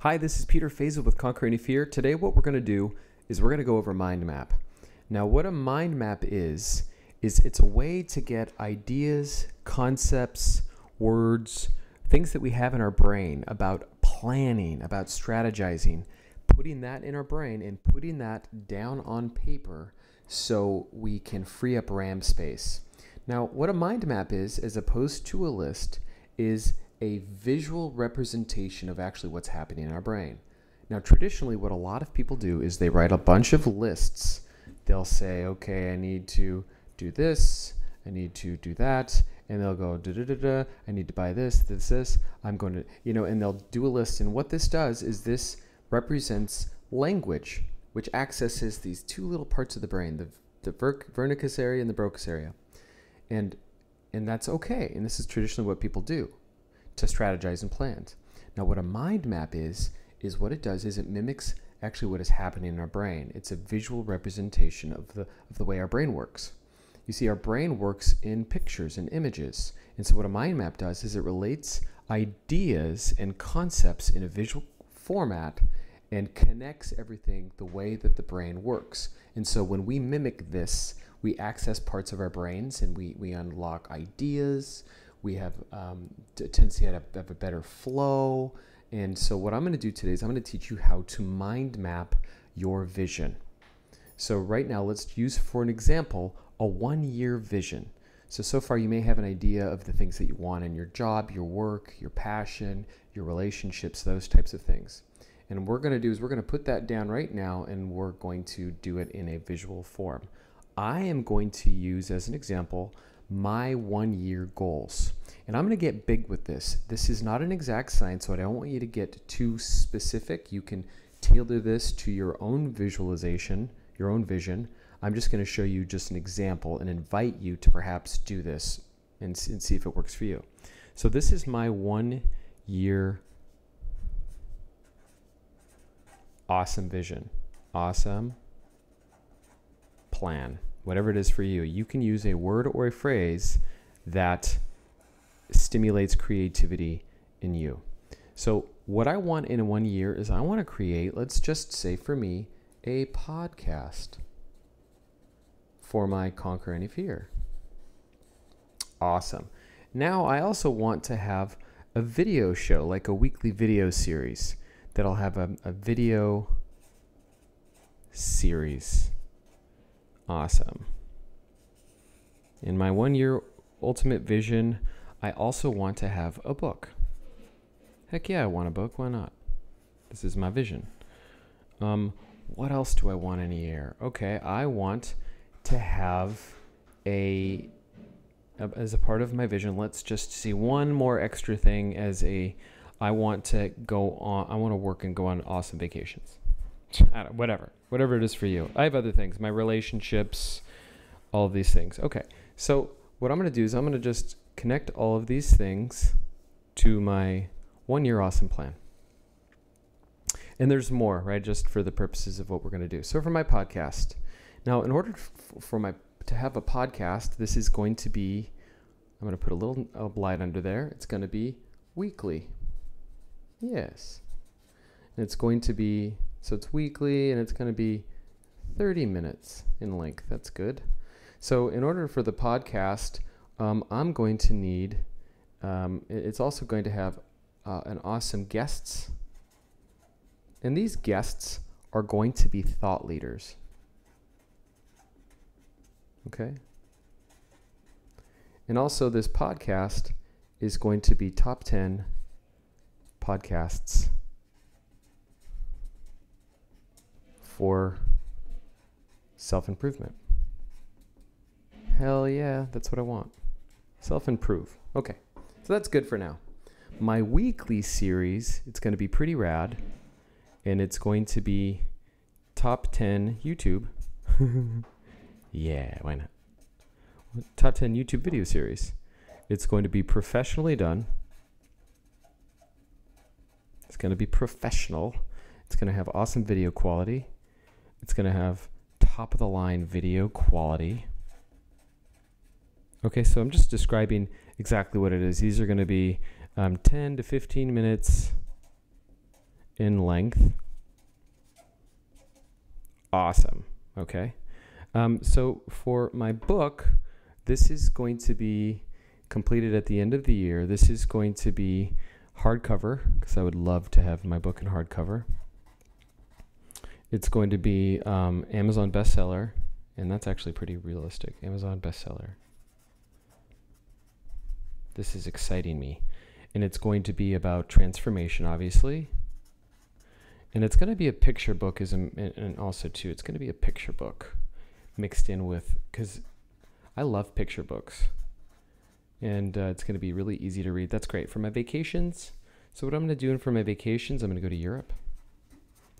Hi, this is Peter Faisal with Conquer Any Fear. Today what we're going to do is we're going to go over mind map. Now what a mind map is it's a way to get ideas, concepts, words, things that we have in our brain about planning, about strategizing, putting that in our brain and putting that down on paper so we can free up RAM space. Now what a mind map is, as opposed to a list, is a visual representation of actually what's happening in our brain. Now, traditionally, what a lot of people do is they write a bunch of lists. They'll say, okay, I need to do this, I need to do that, and they'll go, da-da-da-da, I need to buy this, I'm going to, and they'll do a list. And what this does is this represents language, which accesses these two little parts of the brain, the Wernicke's area and the Broca's area. And that's okay. And this is traditionally what people do to strategize and plan. Now what a mind map is what it does is it mimics actually what is happening in our brain. It's a visual representation of the way our brain works. You see, our brain works in pictures and images. And so what a mind map does is it relates ideas and concepts in a visual format and connects everything the way that the brain works. And so when we mimic this, we access parts of our brains and we unlock ideas. We have a tendency to have a better flow. And so what I'm going to do today is I'm going to teach you how to mind map your vision. So right now, let's use for an example, a 1-year vision. So far you may have an idea of the things that you want in your job, your work, your passion, your relationships, those types of things. And what we're going to do is we're going to put that down right now and we're going to do it in a visual form. I am going to use as an example my 1-year goals. And I'm going to get big with this. This is not an exact science, so I don't want you to get too specific. You can tailor this to your own visualization, your own vision. I'm just going to show you just an example and invite you to perhaps do this and see if it works for you. So this is my 1-year awesome vision, awesome plan. Whatever it is for you, you can use a word or a phrase that stimulates creativity in you. So what I want in 1 year is I want to create, let's just say for me, a podcast for my Conquer Any Fear. Awesome. Now I also want to have a video show, like a weekly video series, that I'll have a video series. Awesome. In my 1-year ultimate vision, I also want to have a book. Heck yeah, I want a book. Why not? This is my vision. What else do I want in a year? Okay, I want to have as a part of my vision, let's just see one more extra thing I want to work and go on awesome vacations. Whatever it is for you. I have other things, my relationships, all of these things. Okay, so what I'm going to do is I'm going to just connect all of these things to my 1-year awesome plan. And there's more, right, just for the purposes of what we're going to do. So for my podcast, now in order to have a podcast, this is going to be, I'm going to put a little light under there. It's going to be weekly. Yes. And it's going to be, so it's weekly and it's going to be 30 minutes in length. That's good. So in order for the podcast, I'm going to need, it's also going to have an awesome guests. And these guests are going to be thought leaders. Okay? And also this podcast is going to be top 10 podcasts for self-improvement. Hell yeah, that's what I want. Self-improve. Okay, so that's good for now. My weekly series, it's going to be pretty rad, and it's going to be top 10 YouTube. Yeah, why not? Top 10 YouTube video series. It's going to be professionally done. It's going to be professional. It's going to have awesome video quality. It's going to have top of the line video quality. Okay, so I'm just describing exactly what it is. These are going to be 10 to 15 minutes in length. Awesome. Okay. So for my book, this is going to be completed at the end of the year. This is going to be hardcover, because I would love to have my book in hardcover. It's going to be Amazon bestseller, and that's actually pretty realistic. Amazon bestseller. This is exciting me. And it's going to be about transformation, obviously. And it's going to be a picture book, and also, too, it's going to be a picture book mixed in with, because I love picture books. And it's going to be really easy to read. That's great. For my vacations, so what I'm going to do for my vacations, I'm going to go to Europe.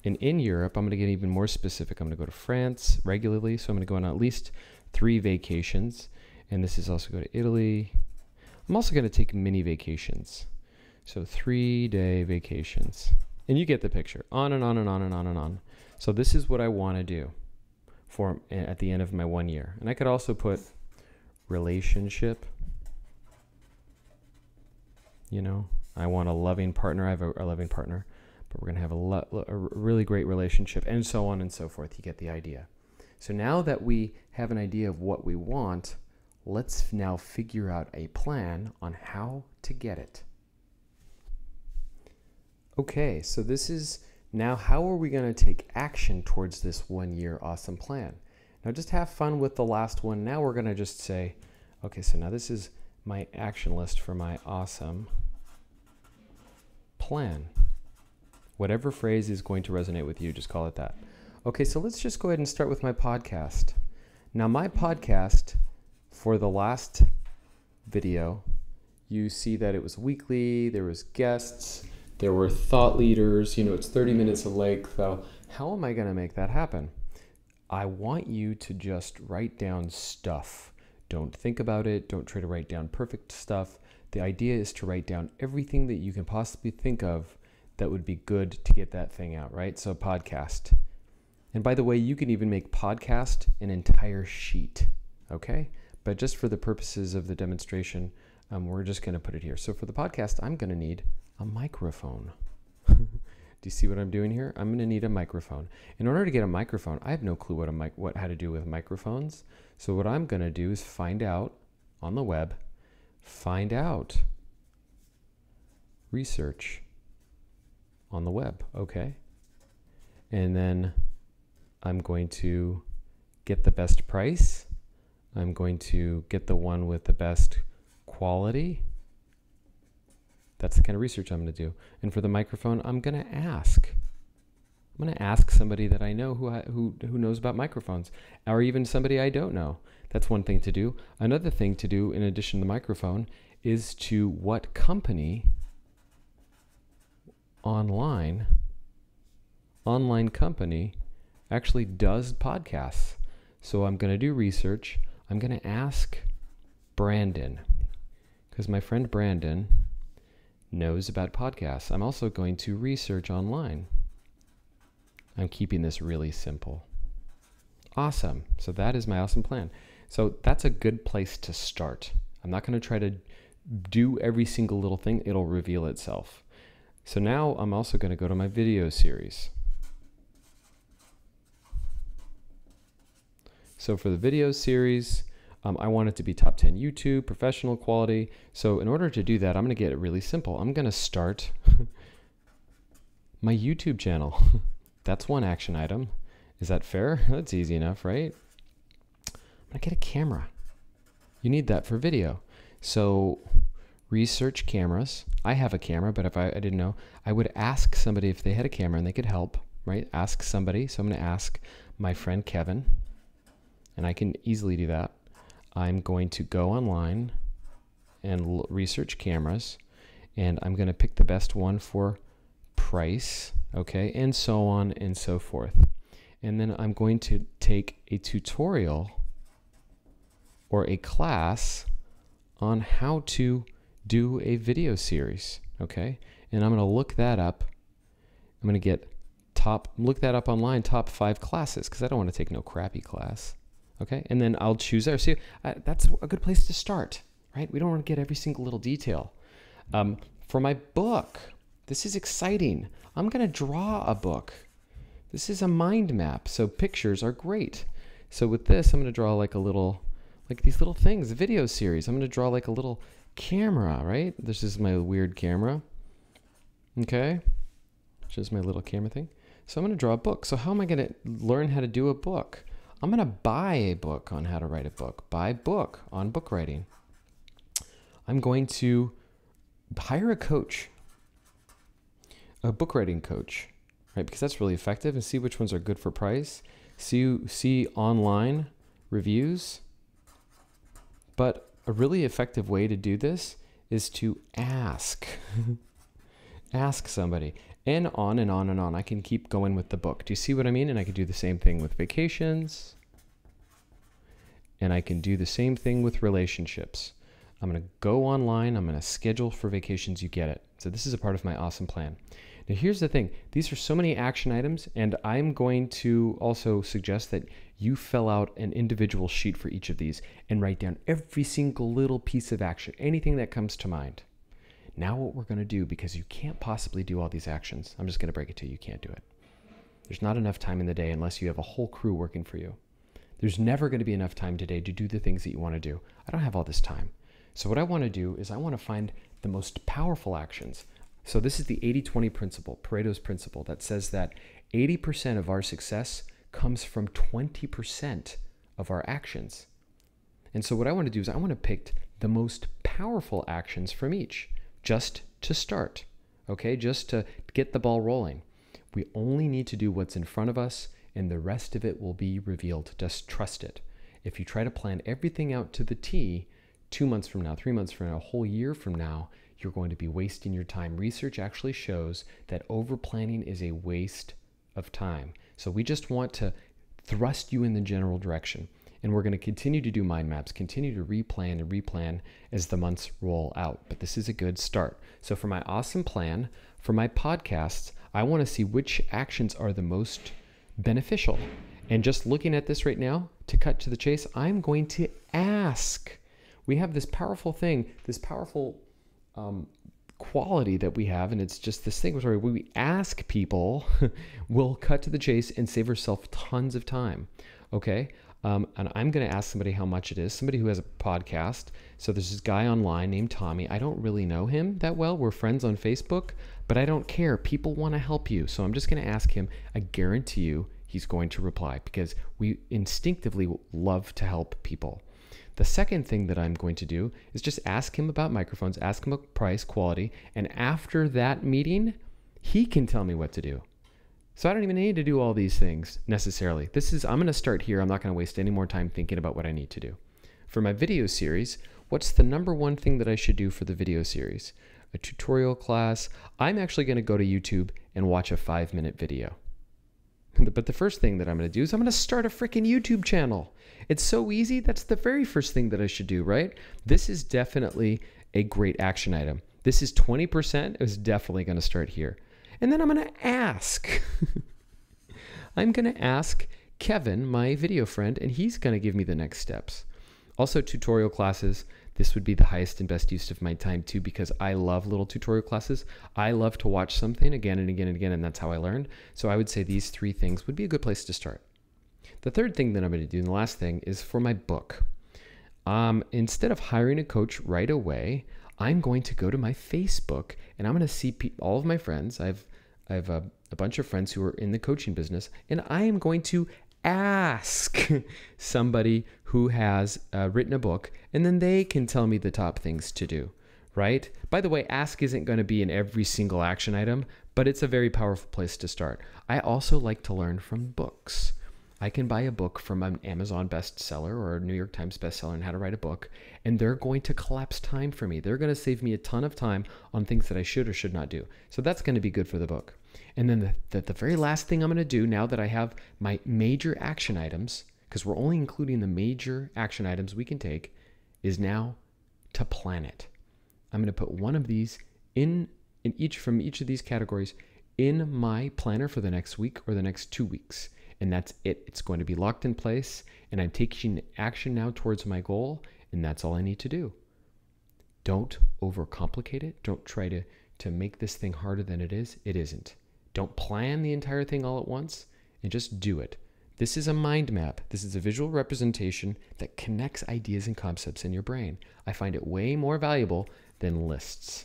And in Europe, I'm going to get even more specific. I'm going to go to France regularly. So I'm going to go on at least 3 vacations. And this is also go to Italy. I'm also going to take mini vacations. So 3-day vacations. And you get the picture. On and on and on and on and on. So this is what I want to do for at the end of my 1 year. And I could also put relationship. You know, I want a loving partner. I have a loving partner. But we're going to have a really great relationship, and so on and so forth. You get the idea. So now that we have an idea of what we want, let's now figure out a plan on how to get it. Okay, so this is now how are we going to take action towards this 1 year awesome plan? Now just have fun with the last one. Now we're going to just say, okay, so now this is my action list for my awesome plan. Whatever phrase is going to resonate with you, just call it that. Okay, so let's just go ahead and start with my podcast. Now, my podcast, for the last video, you see that it was weekly, there was guests, there were thought leaders, you know, it's 30 minutes of length. So how am I going to make that happen? I want you to just write down stuff. Don't think about it. Don't try to write down perfect stuff. The idea is to write down everything that you can possibly think of that would be good to get that thing out, right? So podcast. And by the way, you can even make podcast an entire sheet, okay? But just for the purposes of the demonstration, we're just going to put it here. So for the podcast, I'm going to need a microphone. Do you see what I'm doing here? I'm going to need a microphone. In order to get a microphone, I have no clue how to do with microphones. So what I'm going to do is find out on the web, research on the web, okay? And then I'm going to get the best price. I'm going to get the one with the best quality. That's the kind of research I'm going to do. And for the microphone, I'm going to ask. I'm going to ask somebody that I know who knows about microphones, or even somebody I don't know. That's one thing to do. Another thing to do, in addition to the microphone, is to what company online company actually does podcasts. So I'm going to do research. I'm going to ask Brandon, because my friend Brandon knows about podcasts. I'm also going to research online. I'm keeping this really simple. Awesome. So that is my awesome plan. So that's a good place to start. I'm not going to try to do every single little thing. It'll reveal itself. So now I'm also going to go to my video series. So for the video series, I want it to be top 10 YouTube, professional quality. So in order to do that, I'm going to get it really simple. I'm going to start my YouTube channel. That's one action item. Is that fair? That's easy enough, right? I'm going to get a camera. You need that for video. So research cameras. I have a camera, but if I didn't know, I would ask somebody if they had a camera and they could help, right? Ask somebody. So I'm going to ask my friend Kevin, and I can easily do that. I'm going to go online and research cameras, and I'm going to pick the best one for price, okay, and so on and so forth. And then I'm going to take a tutorial or a class on how to do a video series, okay? And I'm going to look that up. I'm going to get look that up online, top 5 classes, because I don't want to take no crappy class, okay? And then I'll choose there. See, that's a good place to start, right? We don't want to get every single little detail. For my book, This is exciting. I'm going to draw a book. This is a mind map, so pictures are great. So with this, I'm going to draw like a little, like these little things, a video series. I'm going to draw like a little camera, right? This is my weird camera. Okay. Just my little camera thing. So I'm going to draw a book. So how am I going to learn how to do a book? I'm going to buy a book on how to write a book. Buy book on book writing. I'm going to hire a coach, a book writing coach, right? Because that's really effective, and see which ones are good for price. See online reviews. But a really effective way to do this is to ask. Ask somebody. And on and on and on. I can keep going with the book. Do you see what I mean? And I can do the same thing with vacations. And I can do the same thing with relationships. I'm going to go online. I'm going to schedule for vacations. You get it. So this is a part of my awesome plan. Now here's the thing. These are so many action items, and I'm going to also suggest that you fill out an individual sheet for each of these and write down every single little piece of action, anything that comes to mind. Now what we're going to do, because you can't possibly do all these actions, I'm just going to break it to you, you can't do it. There's not enough time in the day unless you have a whole crew working for you. There's never going to be enough time today to do the things that you want to do. I don't have all this time. So what I want to do is I want to find the most powerful actions. So this is the 80-20 principle, Pareto's principle, that says that 80% of our success comes from 20% of our actions. And so what I want to do is I want to pick the most powerful actions from each, just to start, okay? Just to get the ball rolling. We only need to do what's in front of us, and the rest of it will be revealed. Just trust it. If you try to plan everything out to the T, 2 months from now, 3 months from now, a whole year from now, you're going to be wasting your time. Research actually shows that over-planning is a waste of time. So we just want to thrust you in the general direction. And we're going to continue to do mind maps, continue to replan and replan as the months roll out. But this is a good start. So for my awesome plan, for my podcasts, I want to see which actions are the most beneficial. And just looking at this right now, to cut to the chase, I'm going to ask. We have this powerful thing, this powerful quality that we have, and it's just this thing where we ask people, we'll cut to the chase and save ourselves tons of time. Okay? And I'm going to ask somebody how much it is, somebody who has a podcast. So there's this guy online named Tommy. I don't really know him that well. We're friends on Facebook, but I don't care. People want to help you. So I'm just going to ask him. I guarantee you he's going to reply because we instinctively love to help people. The second thing that I'm going to do is just ask him about microphones, ask him about price, quality, and after that meeting, he can tell me what to do. So I don't even need to do all these things necessarily. I'm going to start here. I'm not going to waste any more time thinking about what I need to do. For my video series, what's the number one thing that I should do for the video series? A tutorial class. I'm actually going to go to YouTube and watch a 5-minute video. But the first thing that I'm going to do is I'm going to start a freaking YouTube channel. It's so easy. That's the very first thing that I should do, right? This is definitely a great action item. This is 20%. It's definitely going to start here. And then I'm going to ask. I'm going to ask Kevin, my video friend, and he's going to give me the next steps. Also, tutorial classes. This would be the highest and best use of my time too, because I love little tutorial classes. I love to watch something again and again and again, and that's how I learn. So I would say these 3 things would be a good place to start. The third thing that I'm going to do, and the last thing, is for my book. Instead of hiring a coach right away, I'm going to go to my Facebook and I'm going to see all of my friends. I have a bunch of friends who are in the coaching business, and I am going to ask somebody who has written a book, and then they can tell me the top things to do, right? By the way, ask isn't going to be in every single action item, but it's a very powerful place to start. I also like to learn from books. I can buy a book from an Amazon bestseller or a New York Times bestseller on how to write a book, and they're going to collapse time for me. They're going to save me a ton of time on things that I should or should not do. So that's going to be good for the book. And then the very last thing I'm going to do now that I have my major action items, because we're only including the major action items we can take, is now to plan it. I'm going to put one of these from each of these categories in my planner for the next week or the next 2 weeks. And that's it. It's going to be locked in place, and I'm taking action now towards my goal, and that's all I need to do. Don't overcomplicate it. Don't try to to make this thing harder than it is, it isn't. Don't plan the entire thing all at once and just do it. This is a mind map. This is a visual representation that connects ideas and concepts in your brain. I find it way more valuable than lists.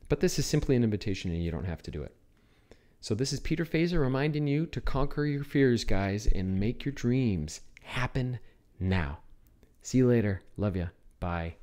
But this is simply an invitation and you don't have to do it. So this is Peter Fazer reminding you to conquer your fears, guys, and make your dreams happen now. See you later. Love ya. Bye.